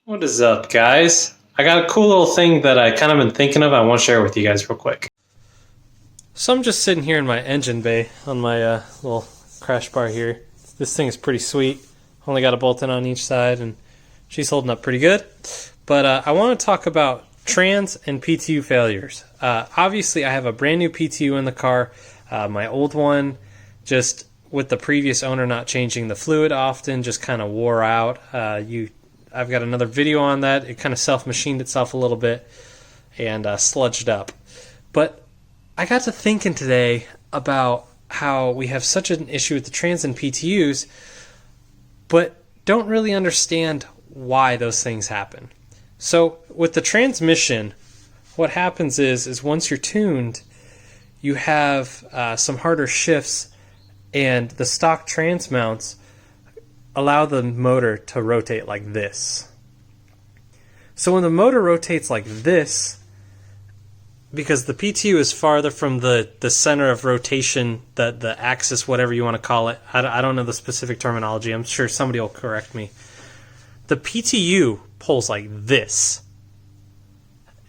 What is up, guys? I got a cool little thing that I kind of been thinking of. I want to share with you guys real quick. So I'm just sitting here in my engine bay on my little crash bar here. This thing is pretty sweet. Only got a bolt-in on each side, and she's holding up pretty good. But I want to talk about trans and PTU failures. Obviously, I have a brand new PTU in the car. My old one, just with the previous owner not changing the fluid often, just kind of wore out. I've got another video on that. It kind of self-machined itself a little bit and sludged up. But I got to thinking today about how we have such an issue with the trans and PTUs, but don't really understand why those things happen. So with the transmission, what happens is once you're tuned, you have some harder shifts, and the stock trans mounts allow the motor to rotate like this. So when the motor rotates like this, because the PTU is farther from the center of rotation, the axis, whatever you want to call it, I don't know the specific terminology, I'm sure somebody will correct me. The PTU pulls like this.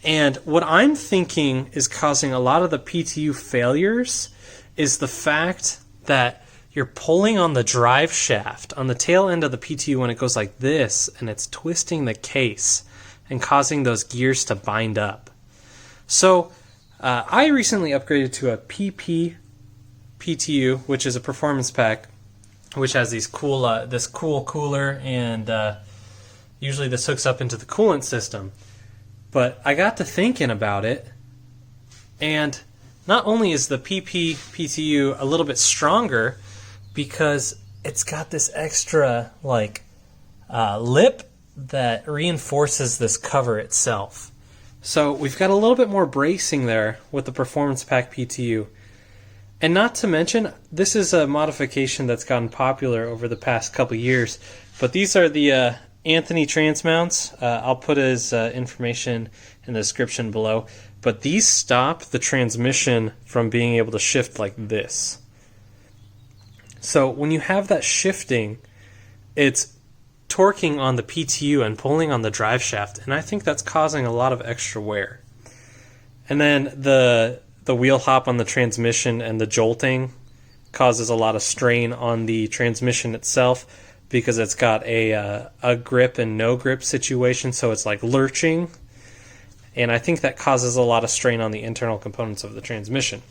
And what I'm thinking is causing a lot of the PTU failures is the fact that you're pulling on the drive shaft, on the tail end of the PTU when it goes like this, and it's twisting the case and causing those gears to bind up. So I recently upgraded to a PP PTU, which is a performance pack, which has these cool, this cool cooler, and usually this hooks up into the coolant system. But I got to thinking about it, and not only is the PP PTU a little bit stronger, because it's got this extra lip that reinforces this cover itself. So we've got a little bit more bracing there with the Performance Pack PTU. And not to mention, this is a modification that's gotten popular over the past couple years, but these are the Anthony trans mounts. I'll put his information in the description below. But these stop the transmission from being able to shift like this. So when you have that shifting, it's torquing on the PTU and pulling on the drive shaft, and I think that's causing a lot of extra wear. And then the wheel hop on the transmission and the jolting causes a lot of strain on the transmission itself because it's got a grip and no grip situation, so it's like lurching, and I think that causes a lot of strain on the internal components of the transmission.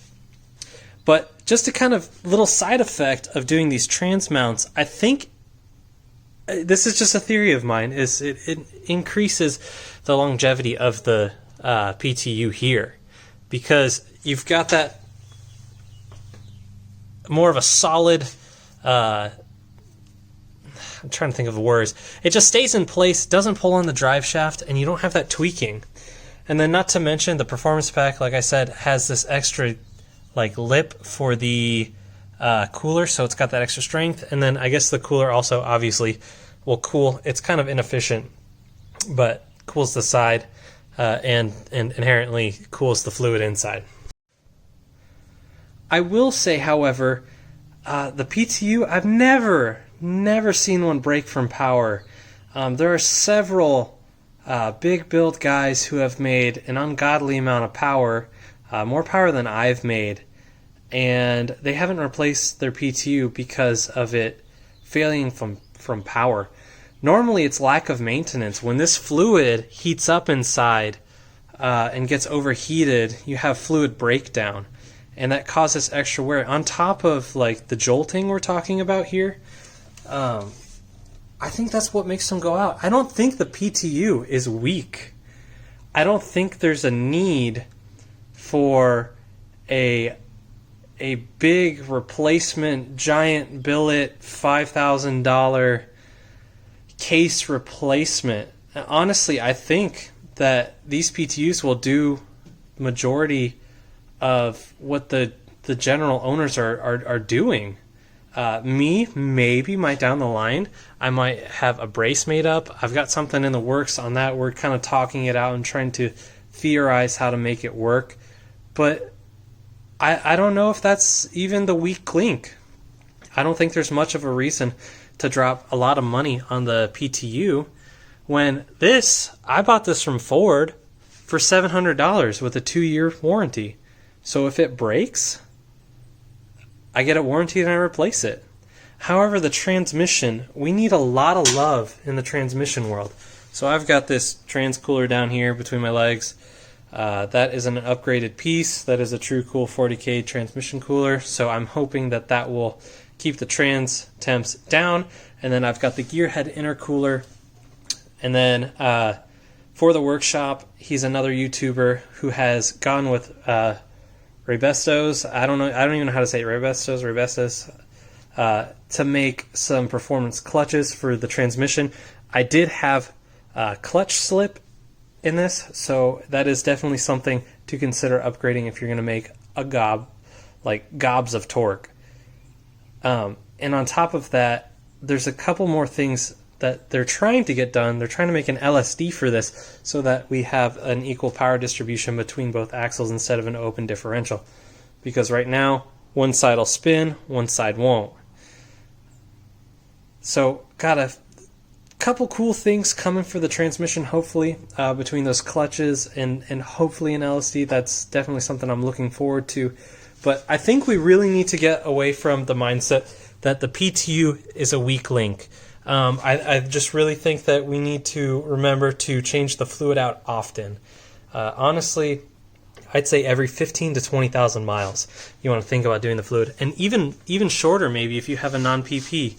But just a kind of little side effect of doing these trans mounts, I think, this is just a theory of mine, is it increases the longevity of the PTU here, because you've got that more of a solid, I'm trying to think of the words, it just stays in place, doesn't pull on the drive shaft, and you don't have that tweaking. And then not to mention, the Performance Pack, like I said, has this extra lip for the cooler, so it's got that extra strength. And then I guess the cooler also obviously will cool. It's kind of inefficient, but cools the side and inherently cools the fluid inside. I will say, however, the PTU, I've never seen one break from power. There are several big build guys who have made an ungodly amount of power, more power than I've made, and they haven't replaced their PTU because of it failing from power. Normally it's lack of maintenance. When this fluid heats up inside and gets overheated, you have fluid breakdown, and that causes extra wear. On top of the jolting we're talking about here, I think that's what makes them go out. I don't think the PTU is weak. I don't think there's a need for a big replacement, giant billet, $5,000 case replacement. Honestly, I think that these PTUs will do majority of what the general owners are doing. Maybe down the line, I might have a brace made up. I've got something in the works on that. We're kind of talking it out and trying to theorize how to make it work. But I don't know if that's even the weak link. I don't think there's much of a reason to drop a lot of money on the PTU When this, I bought this from Ford for $700 with a 2-year warranty. So if it breaks, I get a warranty and I replace it. However, the transmission, we need a lot of love in the transmission world. So I've got this trans cooler down here between my legs. That is an upgraded piece. That is a true cool 40K transmission cooler. So I'm hoping that that will keep the trans temps down. And then I've got the gearhead intercooler. And then for the workshop, he's another YouTuber who has gone with Rebestos. I don't even know how to say it. Rebestos. To make some performance clutches for the transmission. I did have clutch slip in this, so that is definitely something to consider upgrading if you're going to make a gobs of torque. And on top of that, there's a couple more things that they're trying to get done. They're trying to make an LSD for this so that we have an equal power distribution between both axles instead of an open differential. Because right now, one side will spin, one side won't. So, got a couple cool things coming for the transmission, hopefully, between those clutches and hopefully an LSD. That's definitely something I'm looking forward to. But I think we really need to get away from the mindset that the PTU is a weak link. I just really think that we need to remember to change the fluid out often. Honestly, I'd say every 15 to 20,000 miles you want to think about doing the fluid. And even shorter maybe if you have a non-PP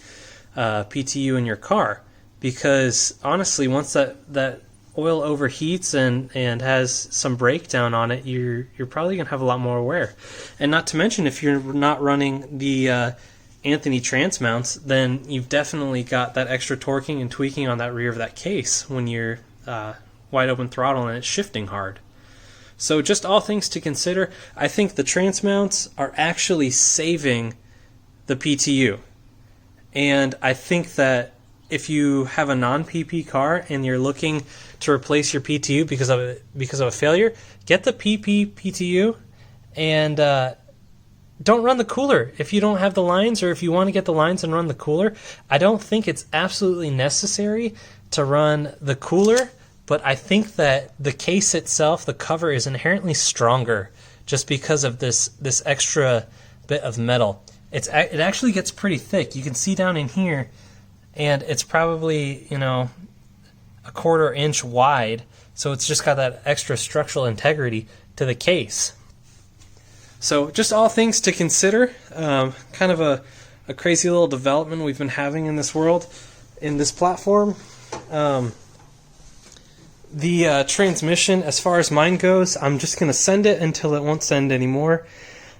PTU in your car. Because honestly, once that oil overheats and has some breakdown on it, you're probably going to have a lot more wear. And not to mention, if you're not running the Anthony trans mounts, then you've definitely got that extra torquing and tweaking on that rear of that case when you're wide open throttle and it's shifting hard. So just all things to consider. I think the trans mounts are actually saving the PTU. And I think that if you have a non-PP car and you're looking to replace your PTU because of a failure, get the PP PTU and don't run the cooler. If you don't have the lines, or if you want to get the lines and run the cooler, I don't think it's absolutely necessary to run the cooler, but I think that the case itself, the cover, is inherently stronger just because of this extra bit of metal. It actually gets pretty thick. You can see down in here, and it's probably, a 1/4 inch wide, so it's just got that extra structural integrity to the case. So just all things to consider. Kind of a crazy little development we've been having in this world, in this platform. The transmission, as far as mine goes, I'm just going to send it until it won't send anymore.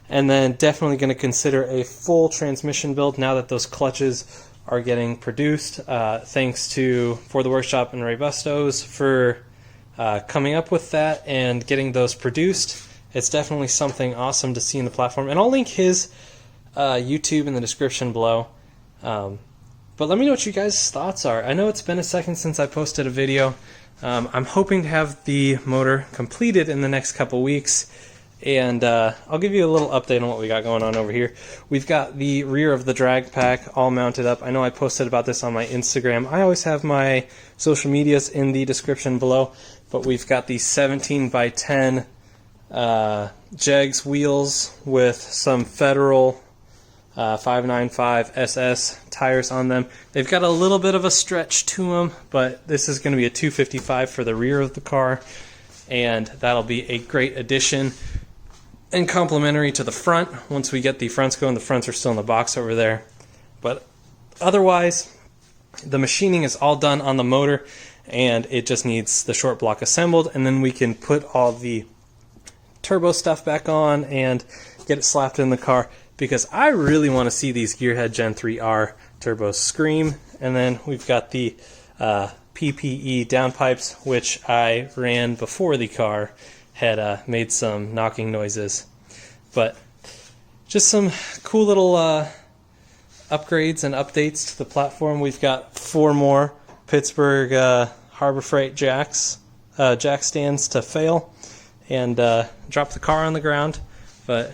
And then definitely going to consider a full transmission build now that those clutches are getting produced. Thanks to For the Workshop and Ray Bustos for coming up with that and getting those produced. It's definitely something awesome to see in the platform. And I'll link his YouTube in the description below. But let me know what you guys' thoughts are. I know it's been a second since I posted a video. I'm hoping to have the motor completed in the next couple weeks. And I'll give you a little update on what we got going on over here. We've got the rear of the drag pack all mounted up. I know I posted about this on my Instagram. I always have my social medias in the description below. But we've got the 17x10 Jegs wheels with some Federal 595 SS tires on them. They've got a little bit of a stretch to them, but this is going to be a 255 for the rear of the car. And that'll be a great addition and complementary to the front once we get the fronts going. The fronts are still in the box over there. But otherwise, the machining is all done on the motor, and it just needs the short block assembled, and then we can put all the turbo stuff back on and get it slapped in the car, because I really want to see these Gearhead Gen 3R turbos scream. And then we've got the PPE downpipes, which I ran before the car had made some knocking noises. But just some cool little upgrades and updates to the platform. We've got 4 more Pittsburgh Harbor Freight jack stands to fail and drop the car on the ground, but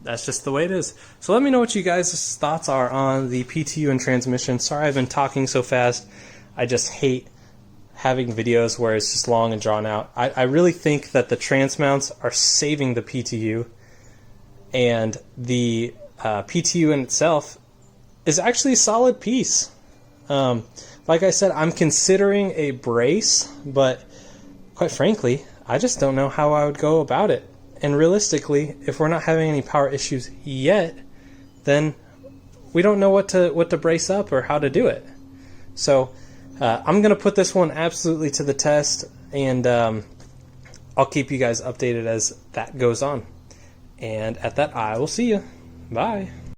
that's just the way it is. So let me know what you guys' thoughts are on the PTU and transmission. Sorry I've been talking so fast. I just hate having videos where it's just long and drawn out. I really think that the trans mounts are saving the PTU, and the PTU in itself is actually a solid piece. Like I said, I'm considering a brace, but quite frankly, I just don't know how I would go about it. And realistically, if we're not having any power issues yet, then we don't know what to brace up or how to do it. So I'm going to put this one absolutely to the test, and I'll keep you guys updated as that goes on. And at that, I will see you. Bye.